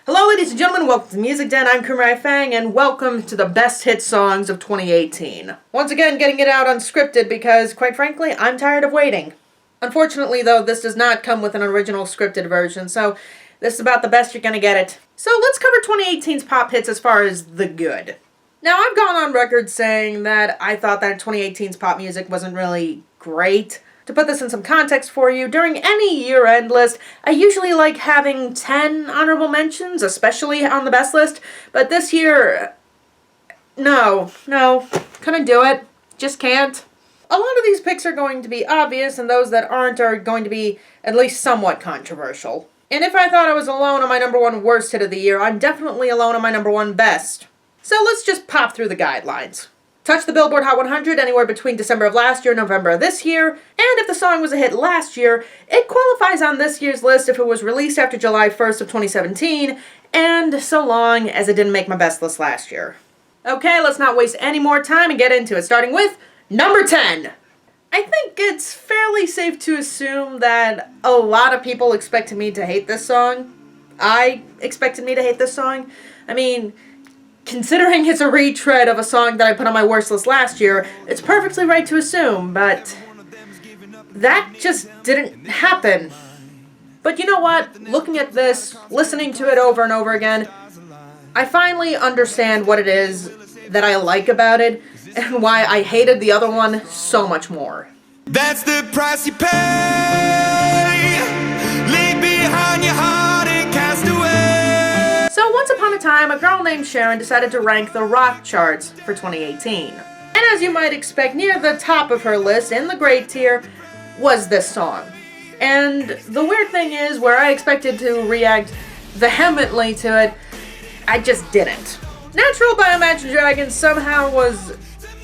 Hello ladies and gentlemen, welcome to the Music Den. I'm Kumrai Fang, and welcome to the best hit songs of 2018. Once again, getting it out unscripted because, quite frankly, I'm tired of waiting. Unfortunately though, this does not come with an original scripted version, so this is about the best you're gonna get it. So let's cover 2018's pop hits as far as the good. Now, I've gone on record saying that I thought that 2018's pop music wasn't really great. To put this in some context for you, during any year-end list, I usually like having 10 honorable mentions, especially on the best list, but this year, no, couldn't do it. Just can't. A lot of these picks are going to be obvious, and those that aren't are going to be at least somewhat controversial. And if I thought I was alone on my number one worst hit of the year, I'm definitely alone on my number one best. So let's just pop through the guidelines. Touch the Billboard Hot 100 anywhere between December of last year and November of this year, and if the song was a hit last year, it qualifies on this year's list if it was released after July 1st of 2017, and so long as it didn't make my best list last year. Okay, let's not waste any more time and get into it, starting with number 10. I think it's fairly safe to assume that a lot of people expected me to hate this song. I expected me to hate this song. I mean, considering it's a retread of a song that I put on my worst list last year, it's perfectly right to assume, but that just didn't happen. But you know what? Looking at this, listening to it over and over again, I finally understand what it is that I like about it and why I hated the other one so much more. That's the price you pay. Leave behind your heart and cast away. So once upon a time, a girl named Sharon decided to rank the rock charts for 2018. And as you might expect, near the top of her list, in the great tier, was this song. And the weird thing is, where I expected to react vehemently to it, I just didn't. Natural by Imagine Dragons somehow was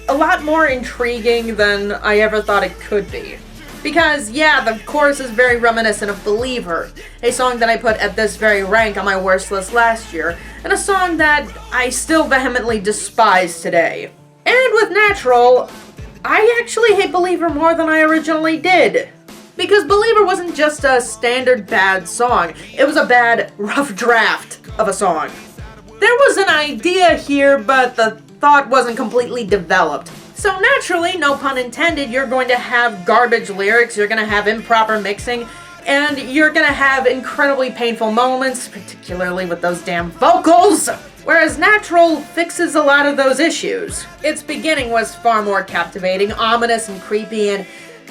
a lot more intriguing than I ever thought it could be. Because, yeah, the chorus is very reminiscent of Believer, a song that I put at this very rank on my worst list last year, and a song that I still vehemently despise today. And with Natural, I actually hate Believer more than I originally did. Because Believer wasn't just a standard bad song, it was a bad, rough draft of a song. There was an idea here, but the thought wasn't completely developed. So naturally, no pun intended, you're going to have garbage lyrics, you're going to have improper mixing, and you're going to have incredibly painful moments, particularly with those damn vocals! Whereas Natural fixes a lot of those issues. Its beginning was far more captivating, ominous and creepy, and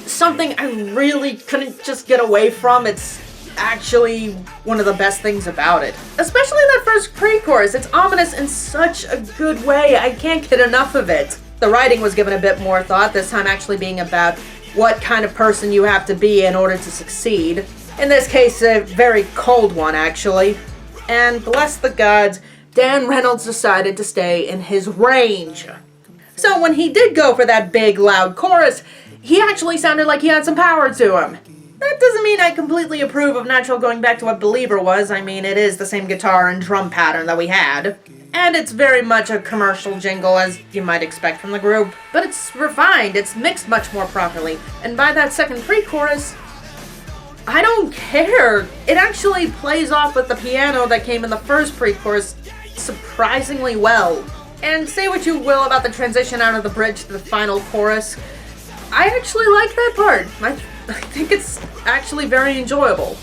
something I really couldn't just get away from. It's actually one of the best things about it. Especially that first pre-chorus. It's ominous in such a good way. I can't get enough of it. The writing was given a bit more thought, this time actually being about what kind of person you have to be in order to succeed. In this case, a very cold one, actually. And bless the gods, Dan Reynolds decided to stay in his range. So when he did go for that big, loud chorus, he actually sounded like he had some power to him. That doesn't mean I completely approve of Natural going back to what Believer was. I mean, it is the same guitar and drum pattern that we had. And it's very much a commercial jingle, as you might expect from the group. But it's refined, it's mixed much more properly. And by that second pre-chorus, I don't care. It actually plays off with the piano that came in the first pre-chorus surprisingly well. And say what you will about the transition out of the bridge to the final chorus, I actually like that part. I think it's actually very enjoyable.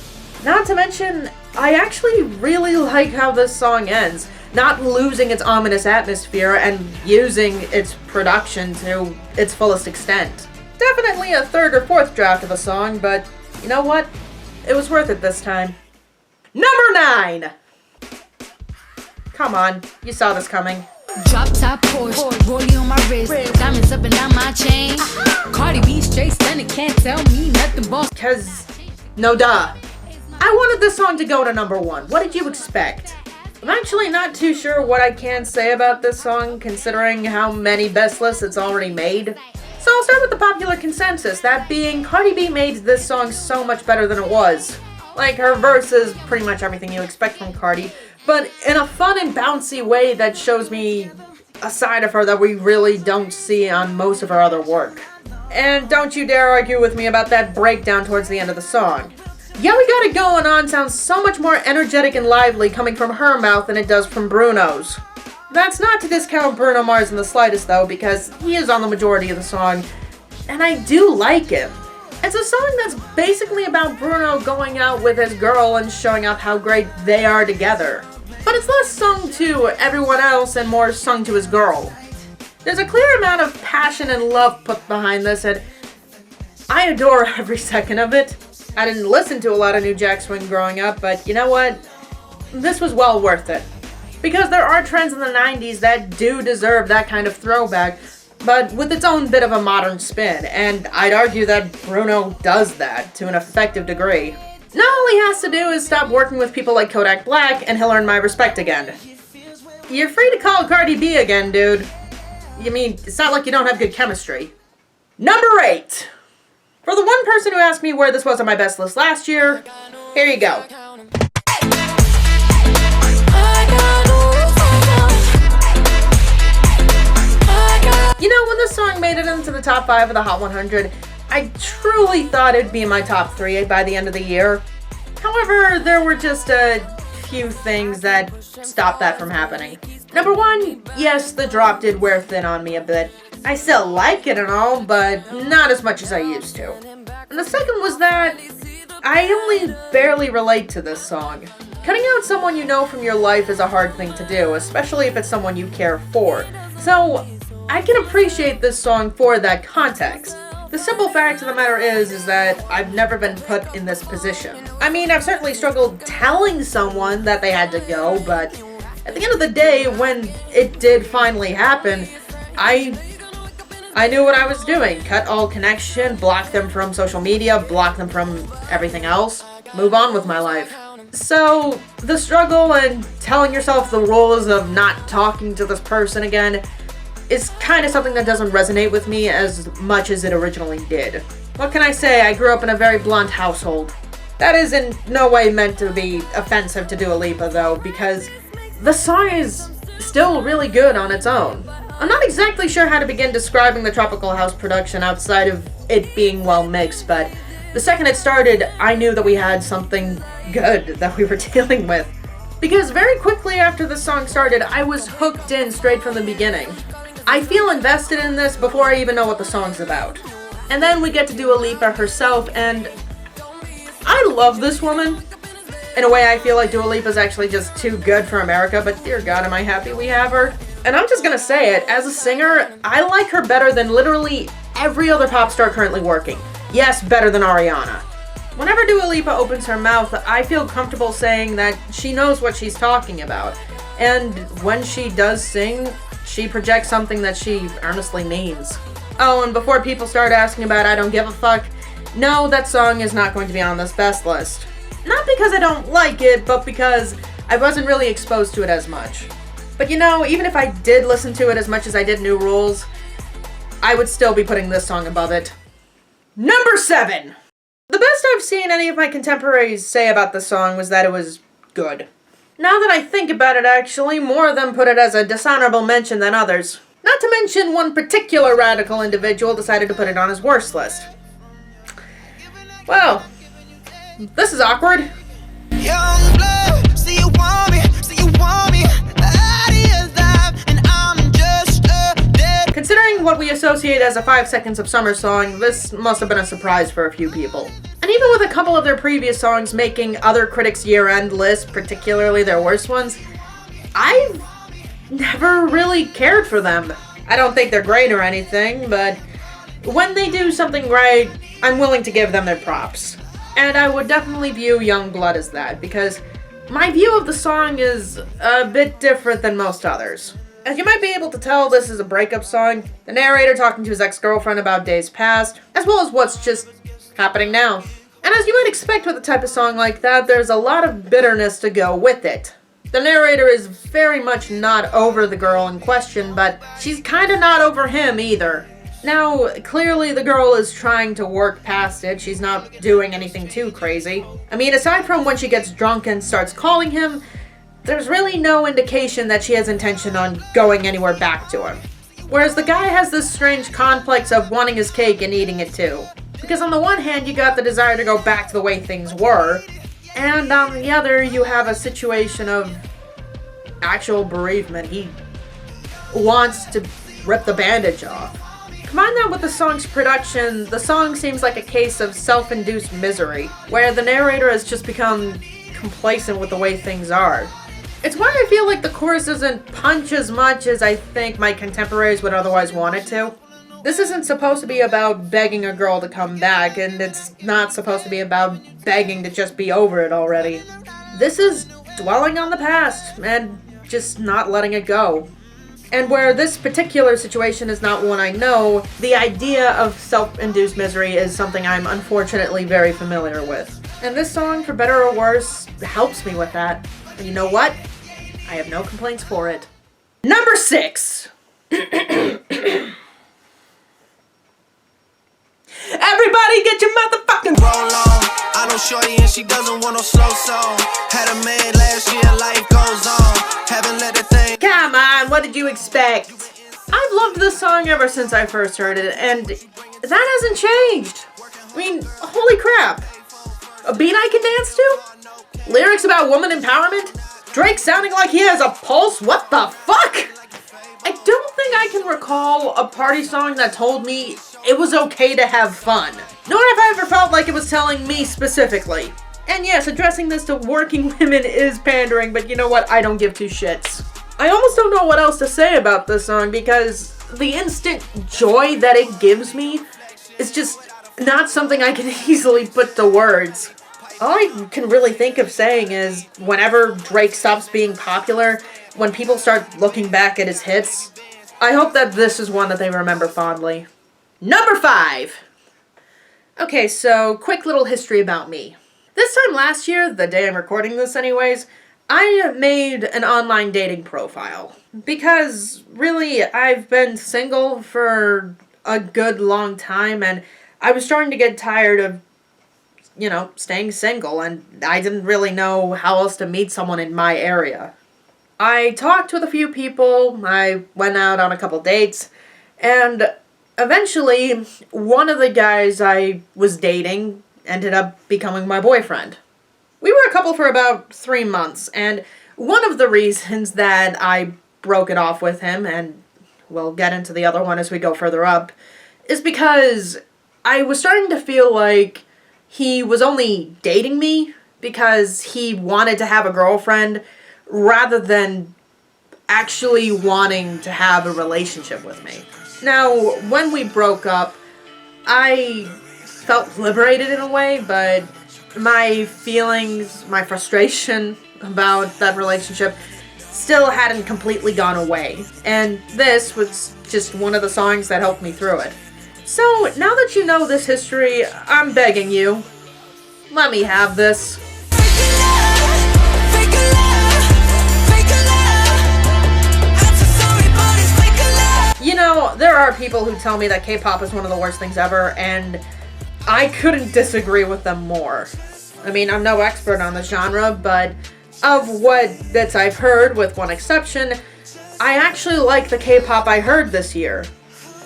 Not to mention, I actually really like how this song ends. Not losing its ominous atmosphere and using its production to its fullest extent. Definitely a third or fourth draft of a song, but you know what? It was worth it this time. Number 9! Come on, you saw this coming. Drop top Porsche, rollie on my wrist, diamonds up and down my chain. Cardi B straight stunning, can't tell me nothing, boss. Cause, no duh. I wanted this song to go to number 1. What did you expect? I'm actually not too sure what I can say about this song, considering how many best lists it's already made. So I'll start with the popular consensus, that being Cardi B made this song so much better than it was. Like, her verse is pretty much everything you expect from Cardi, but in a fun and bouncy way that shows me a side of her that we really don't see on most of her other work. And don't you dare argue with me about that breakdown towards the end of the song. Yeah, We Got It Going On sounds so much more energetic and lively coming from her mouth than it does from Bruno's. That's not to discount Bruno Mars in the slightest though, because he is on the majority of the song, and I do like him. It's a song that's basically about Bruno going out with his girl and showing off how great they are together. But it's less sung to everyone else and more sung to his girl. There's a clear amount of passion and love put behind this, and I adore every second of it. I didn't listen to a lot of New Jack Swing growing up, but you know what? This was well worth it. Because there are trends in the 90s that do deserve that kind of throwback, but with its own bit of a modern spin, and I'd argue that Bruno does that to an effective degree. Now all he has to do is stop working with people like Kodak Black, and he'll earn my respect again. You're free to call Cardi B again, dude. You mean, it's not like you don't have good chemistry. NumberEight. For the one person who asked me where this was on my best list last year, here you go. You know, when this song made it into the top 5 of the Hot 100, I truly thought it'd be in my top 3 by the end of the year. However, there were just a few things that stopped that from happening. Number 1, yes, the drop did wear thin on me a bit. I still like it and all, but not as much as I used to. And the second was that I only barely relate to this song. Cutting out someone you know from your life is a hard thing to do, especially if it's someone you care for. So, I can appreciate this song for that context. The simple fact of the matter is that I've never been put in this position. I mean, I've certainly struggled telling someone that they had to go, but at the end of the day, when it did finally happen, I knew what I was doing. Cut all connection, block them from social media, block them from everything else, move on with my life. So, the struggle and telling yourself the rules of not talking to this person again is kind of something that doesn't resonate with me as much as it originally did. What can I say? I grew up in a very blunt household. That is in no way meant to be offensive to Dua Lipa though, because the song is still really good on its own. I'm not exactly sure how to begin describing the Tropical House production outside of it being well mixed, but the second it started, I knew that we had something good that we were dealing with. Because very quickly after the song started, I was hooked in straight from the beginning. I feel invested in this before I even know what the song's about. And then we get to Dua Lipa herself, and I love this woman. In a way, I feel like Dua Lipa's actually just too good for America, but dear God, am I happy we have her. And I'm just gonna say it, as a singer, I like her better than literally every other pop star currently working. Yes, better than Ariana. Whenever Dua Lipa opens her mouth, I feel comfortable saying that she knows what she's talking about. And when she does sing, she projects something that she earnestly means. Oh, and before people start asking about I Don't Give a Fuck, no, that song is not going to be on this best list. Not because I don't like it, but because I wasn't really exposed to it as much. But you know, even if I did listen to it as much as I did New Rules, I would still be putting this song above it. NumberSeven! The best I've seen any of my contemporaries say about the song was that it was good. Now that I think about it, actually, more of them put it as a dishonorable mention than others. Not to mention one particular radical individual decided to put it on his worst list. Well, this is awkward. Young blood, see you want me, and I'm just dead. Considering what we associate as a 5 Seconds of Summer song, this must have been a surprise for a few people. And even with a couple of their previous songs making other critics' year-end lists, particularly their worst ones, I've never really cared for them. I don't think they're great or anything, but when they do something right, I'm willing to give them their props. And I would definitely view Young Blood as that, because my view of the song is a bit different than most others. As you might be able to tell, this is a breakup song, the narrator talking to his ex-girlfriend about days past, as well as what's just happening now. And as you might expect with a type of song like that, there's a lot of bitterness to go with it. The narrator is very much not over the girl in question, but she's kinda not over him either. Now, clearly the girl is trying to work past it, she's not doing anything too crazy. I mean, aside from when she gets drunk and starts calling him, there's really no indication that she has intention on going anywhere back to him. Whereas the guy has this strange complex of wanting his cake and eating it too. Because on the one hand, you got the desire to go back to the way things were, and on the other, you have a situation of actual bereavement. He wants to rip the bandage off. Combine that with the song's production, the song seems like a case of self-induced misery, where the narrator has just become complacent with the way things are. It's why I feel like the chorus doesn't punch as much as I think my contemporaries would otherwise want it to. This isn't supposed to be about begging a girl to come back, and it's not supposed to be about begging to just be over it already. This is dwelling on the past, and just not letting it go. And where this particular situation is not one I know, the idea of self-induced misery is something I'm unfortunately very familiar with. And this song, for better or worse, helps me with that. And you know what? I have no complaints for it. Number 6! Everybody get your motherfucking roll on. I know shorty and she doesn't want no slow song. Had a man last year, life goes on. Haven't let the thing. Come on, what did you expect? I've loved this song ever since I first heard it, and that hasn't changed. I mean, holy crap. A beat I can dance to? Lyrics about woman empowerment? Drake sounding like he has a pulse? What the fuck? I don't think I can recall a party song that told me it was okay to have fun. Nor have I ever felt like it was telling me specifically. And yes, addressing this to working women is pandering, but you know what? I don't give two shits. I almost don't know what else to say about this song because the instant joy that it gives me is just not something I can easily put to words. All I can really think of saying is whenever Drake stops being popular, when people start looking back at his hits, I hope that this is one that they remember fondly. Number 5! Okay, so quick little history about me. This time last year, the day I'm recording this anyways, I made an online dating profile. Because, really, I've been single for a good long time, and I was starting to get tired of, staying single, and I didn't really know how else to meet someone in my area. I talked with a few people, I went out on a couple dates, and eventually, one of the guys I was dating ended up becoming my boyfriend. We were a couple for about 3 months, and one of the reasons that I broke it off with him, and we'll get into the other one as we go further up, is because I was starting to feel like he was only dating me because he wanted to have a girlfriend rather than actually wanting to have a relationship with me. Now, when we broke up, I felt liberated in a way, but my feelings, my frustration about that relationship still hadn't completely gone away. And this was just one of the songs that helped me through it. So, now that you know this history, I'm begging you, let me have this. You know, there are people who tell me that K-pop is one of the worst things ever, and I couldn't disagree with them more. I mean, I'm no expert on the genre, but of what bits I've heard, with one exception, I actually like the K-pop I heard this year.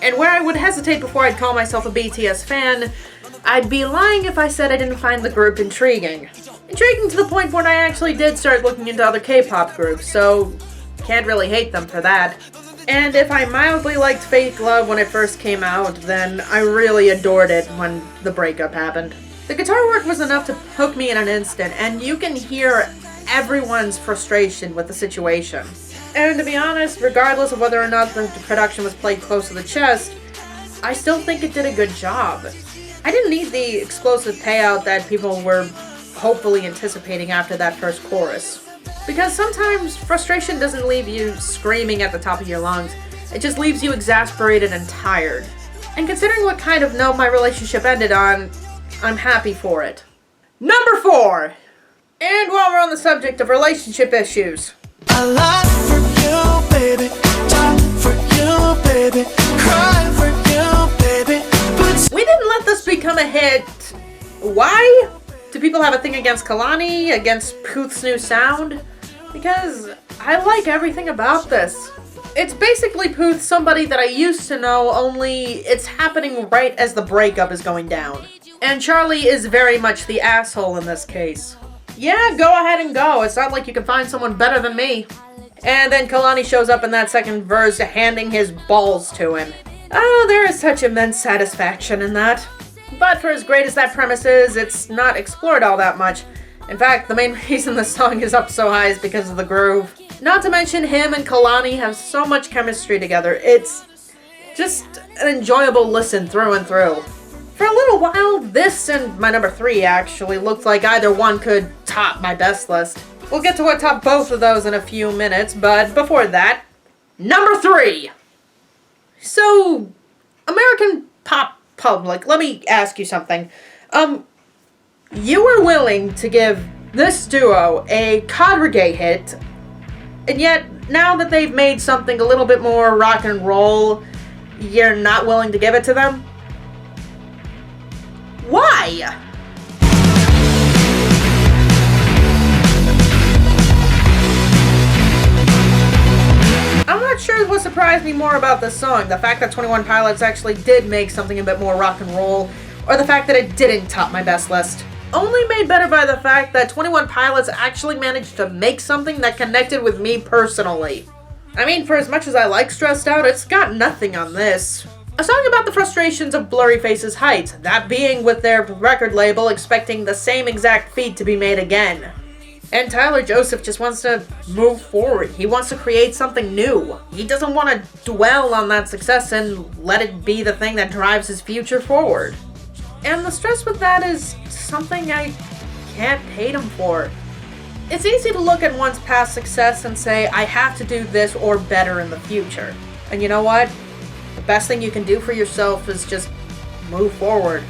And where I would hesitate before I'd call myself a BTS fan, I'd be lying if I said I didn't find the group intriguing. Intriguing to the point when I actually did start looking into other K-pop groups, so can't really hate them for that. And if I mildly liked Fake Love when it first came out, then I really adored it when the breakup happened. The guitar work was enough to hook me in an instant, and you can hear everyone's frustration with the situation. And to be honest, regardless of whether or not the production was played close to the chest, I still think it did a good job. I didn't need the explosive payout that people were hopefully anticipating after that first chorus. Because sometimes frustration doesn't leave you screaming at the top of your lungs, it just leaves you exasperated and tired. And considering what kind of note my relationship ended on, I'm happy for it. Number 4! And while we're on the subject of relationship issues, I lie for you, baby. Die for you, baby. Cry for you, baby. we didn't let this become a hit. Why? Do people have a thing against Kalani, against Puth's new sound? Because I like everything about this. It's basically Puth, somebody that I used to know, only it's happening right as the breakup is going down. And Charlie is very much the asshole in this case. Yeah, go ahead and go. It's not like you can find someone better than me. And then Kalani shows up in that second verse, handing his balls to him. Oh, there is such immense satisfaction in that. But for as great as that premise is, it's not explored all that much. In fact, the main reason the song is up so high is because of the groove. Not to mention him and Kalani have so much chemistry together. It's just an enjoyable listen through and through. For a little while, this and my number 3 actually looked like either one could top my best list. We'll get to what topped both of those in a few minutes, but before that, number 3! So, American pop public, let me ask you something. You were willing to give this duo a Cadre hit, and yet, now that they've made something a little bit more rock and roll, you're not willing to give it to them? Why? I'm not sure what surprised me more about this song, the fact that 21 Pilots actually did make something a bit more rock and roll, or the fact that it didn't top my best list. Only made better by the fact that 21 Pilots actually managed to make something that connected with me personally. I mean, for as much as I like Stressed Out, it's got nothing on this. A song about the frustrations of Blurry Face's heights, that being with their record label expecting the same exact feat to be made again. And Tyler Joseph just wants to move forward. He wants to create something new. He doesn't want to dwell on that success and let it be the thing that drives his future forward. And the stress with that is something I can't hate him for. It's easy to look at one's past success and say, I have to do this or better in the future. And you know what? The best thing you can do for yourself is just move forward.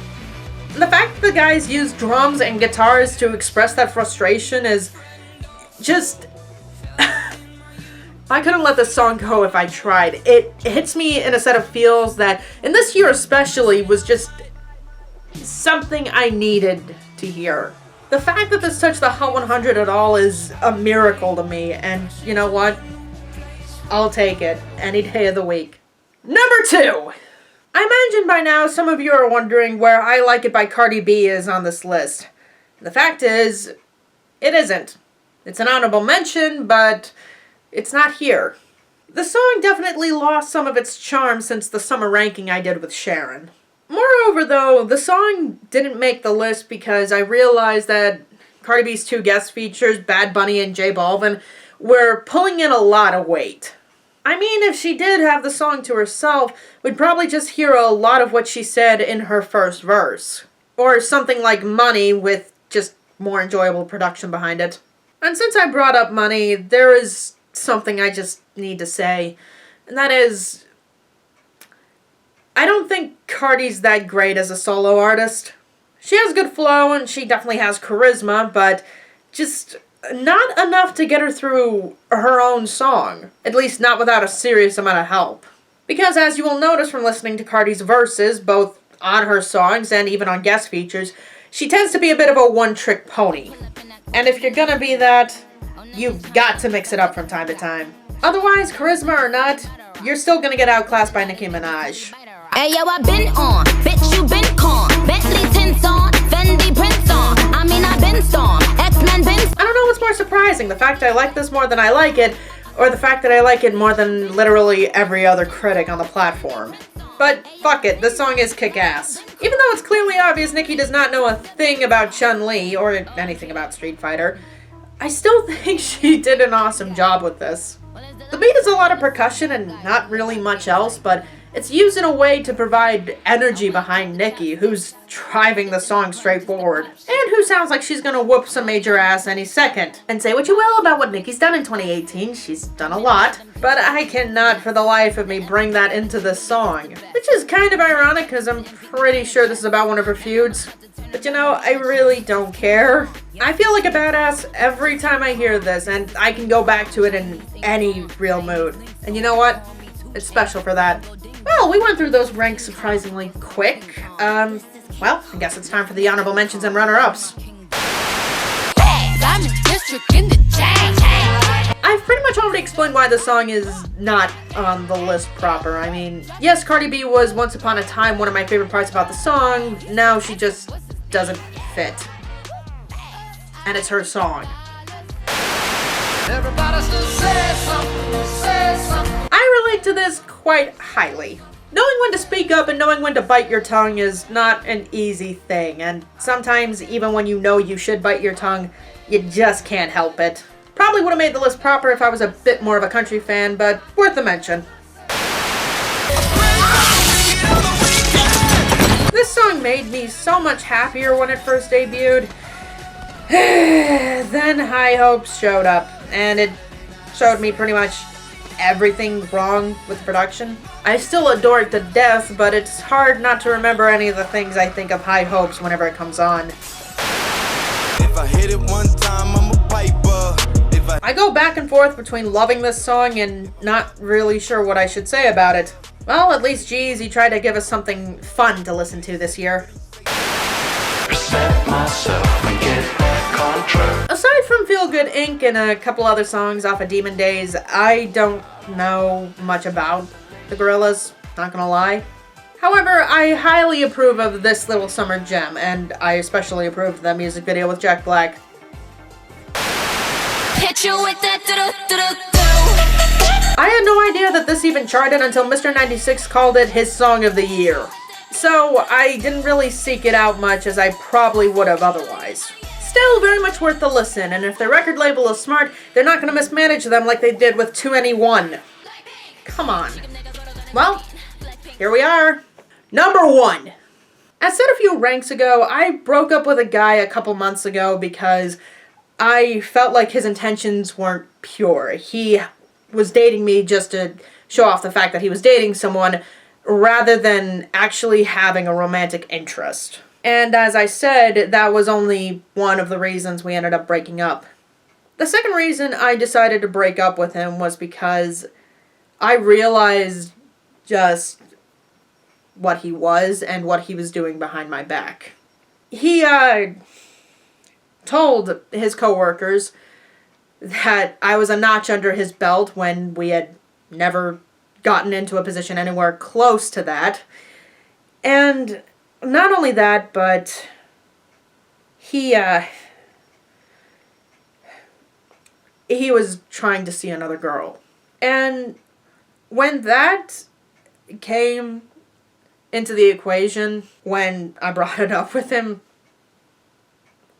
And the fact that the guys use drums and guitars to express that frustration is just... I couldn't let this song go if I tried. It hits me in a set of feels that, in this year especially, was just something I needed to hear. The fact that this touched the Hot 100 at all is a miracle to me, and you know what? I'll take it any day of the week. Number 2! I imagine by now some of you are wondering where I Like It by Cardi B is on this list. The fact is, it isn't. It's an honorable mention, but it's not here. The song definitely lost some of its charm since the summer ranking I did with Sharon. Moreover, though, the song didn't make the list because I realized that Cardi B's 2 guest features, Bad Bunny and J Balvin, were pulling in a lot of weight. I mean, if she did have the song to herself, we'd probably just hear a lot of what she said in her first verse. Or something like Money with just more enjoyable production behind it. And since I brought up Money, there is something I just need to say, and that is, I don't think Cardi's that great as a solo artist. She has good flow and she definitely has charisma, but just not enough to get her through her own song. At least not without a serious amount of help. Because as you will notice from listening to Cardi's verses, both on her songs and even on guest features, she tends to be a bit of a one-trick pony. And if you're gonna be that, you've got to mix it up from time to time. Otherwise, charisma or not, you're still gonna get outclassed by Nicki Minaj. Hey yo, I been on, bitch you been con, Bentley tints on, Fendi prints on, I mean I been storm, X-Men been... I don't know what's more surprising, the fact I like this more than I like it, or the fact that I like it more than literally every other critic on the platform. But fuck it, this song is kick-ass. Even though it's clearly obvious Nicki does not know a thing about Chun-Li, or anything about Street Fighter, I still think she did an awesome job with this. The beat is a lot of percussion and not really much else, but it's used in a way to provide energy behind Nicki, who's driving the song straight forward, and who sounds like she's gonna whoop some major ass any second. And say what you will about what Nicki's done in 2018, she's done a lot, but I cannot for the life of me bring that into this song. Which is kind of ironic, because I'm pretty sure this is about one of her feuds. But you know, I really don't care. I feel like a badass every time I hear this, and I can go back to it in any real mood. And you know what? It's special for that. Well, we went through those ranks surprisingly quick. Well, I guess it's time for the honorable mentions and runner-ups. I've pretty much already explain why the song is not on the list proper. I mean, yes, Cardi B was once upon a time one of my favorite parts about the song. Now she just doesn't fit. And it's her song. Everybody still says something, says something. I relate to this quite highly. Knowing when to speak up and knowing when to bite your tongue is not an easy thing, and sometimes even when you know you should bite your tongue, you just can't help it. Probably would have made the list proper if I was a bit more of a country fan, but worth a mention. This song made me so much happier when it first debuted. Then High Hopes showed up, and it showed me pretty much everything wrong with the production. I still adore it to death, but it's hard not to remember any of the things I think of High Hopes whenever it comes on. If I hit it one time, I'm a piper. I go back and forth between loving this song and not really sure what I should say about it. Well, at least G-Eazy tried to give us something fun to listen to this year. Aside from Feel Good Inc. and a couple other songs off of Demon Days, I don't know much about the Gorillaz, not gonna lie. However, I highly approve of this little summer gem, and I especially approve of the music video with Jack Black. Hit you with that I had no idea that this even charted until Mr. 96 called it his song of the year. So I didn't really seek it out much as I probably would have otherwise. Still very much worth the listen, and if the record label is smart, they're not going to mismanage them like they did with 2NE1. Come on. Well, here we are. Number 1. As said a few ranks ago, I broke up with a guy a couple months ago because I felt like his intentions weren't pure. He was dating me just to show off the fact that he was dating someone rather than actually having a romantic interest. And as I said, that was only one of the reasons we ended up breaking up. The second reason I decided to break up with him was because I realized just what he was and what he was doing behind my back. He told his coworkers that I was a notch under his belt when we had never gotten into a position anywhere close to that. And not only that, but he was trying to see another girl. And when that came into the equation, when I brought it up with him,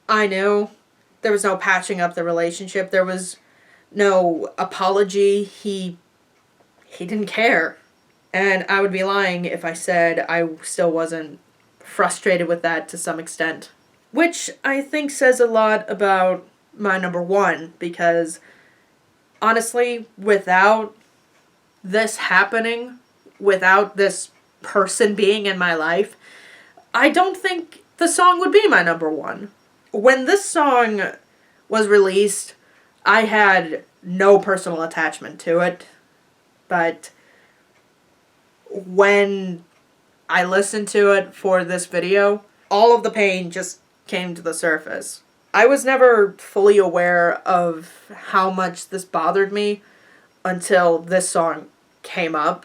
I knew there was no patching up the relationship. There was no apology. He didn't care. And I would be lying if I said I still wasn't frustrated with that to some extent. Which I think says a lot about my number 1, because honestly, without this happening, without this person being in my life, I don't think the song would be my number 1. When this song was released, I had no personal attachment to it, but when I listened to it for this video, all of the pain just came to the surface. I was never fully aware of how much this bothered me until this song came up,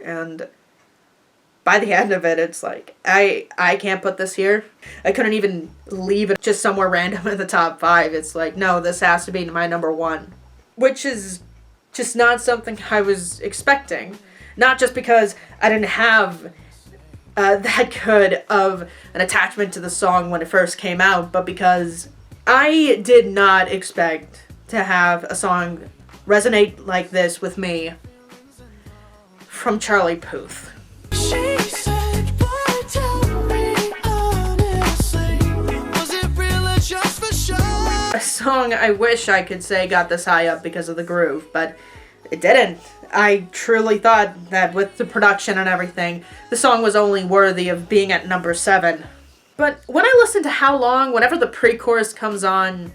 and by the end of it, it's like, I can't put this here. I couldn't even leave it just somewhere random in the top 5. It's like, no, this has to be my number 1. Which is just not something I was expecting. Not just because I didn't have that good of an attachment to the song when it first came out, but because I did not expect to have a song resonate like this with me from Charlie Puth. A song I wish I could say got this high up because of the groove, but it didn't. I truly thought that with the production and everything, the song was only worthy of being at number 7. But when I listen to How Long, whenever the pre-chorus comes on,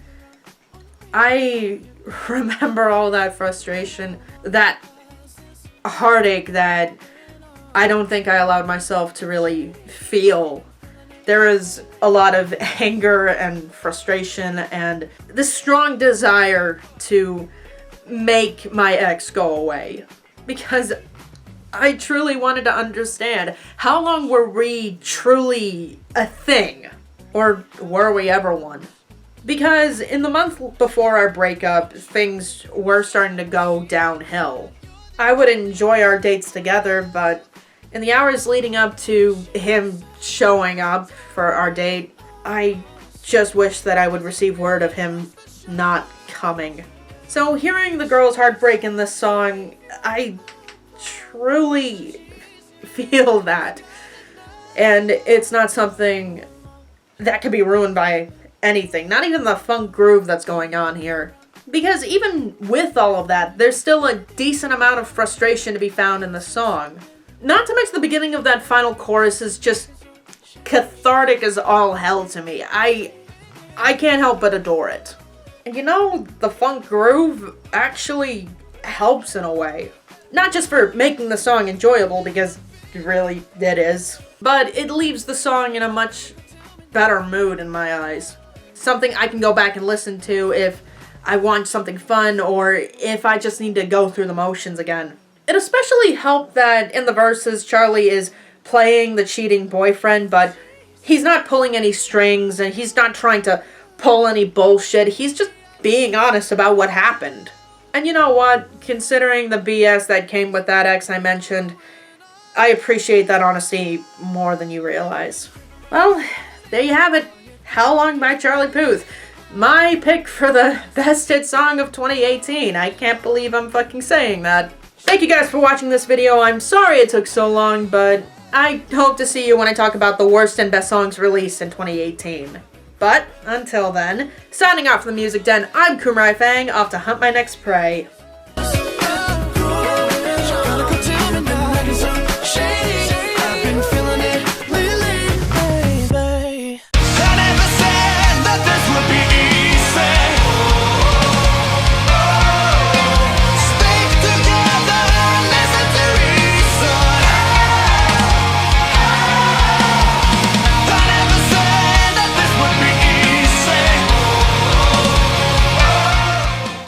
I remember all that frustration, that heartache that I don't think I allowed myself to really feel. There is a lot of anger and frustration and this strong desire to make my ex go away. Because I truly wanted to understand, how long were we truly a thing? Or were we ever one? Because in the month before our breakup, things were starting to go downhill. I would enjoy our dates together, but in the hours leading up to him showing up for our date, I just wish that I would receive word of him not coming. So hearing the girl's heartbreak in this song, I truly feel that. And it's not something that can be ruined by anything, not even the funk groove that's going on here. Because even with all of that, there's still a decent amount of frustration to be found in the song. Not to mention the beginning of that final chorus is just cathartic as all hell to me. I can't help but adore it. And you know, the funk groove actually helps in a way. Not just for making the song enjoyable, because really it is, but it leaves the song in a much better mood in my eyes. Something I can go back and listen to if I want something fun or if I just need to go through the motions again. It especially helped that in the verses Charlie is playing the cheating boyfriend, but he's not pulling any strings and he's not trying to pull any bullshit. He's just being honest about what happened. And you know what? Considering the BS that came with that ex I mentioned, I appreciate that honesty more than you realize. Well, there you have it. How Long by Charlie Puth. My pick for the best hit song of 2018. I can't believe I'm fucking saying that. Thank you guys for watching this video. I'm sorry it took so long, but I hope to see you when I talk about the worst and best songs released in 2018. But, until then, signing off from the Music Den, I'm Kumrai Fang, off to hunt my next prey.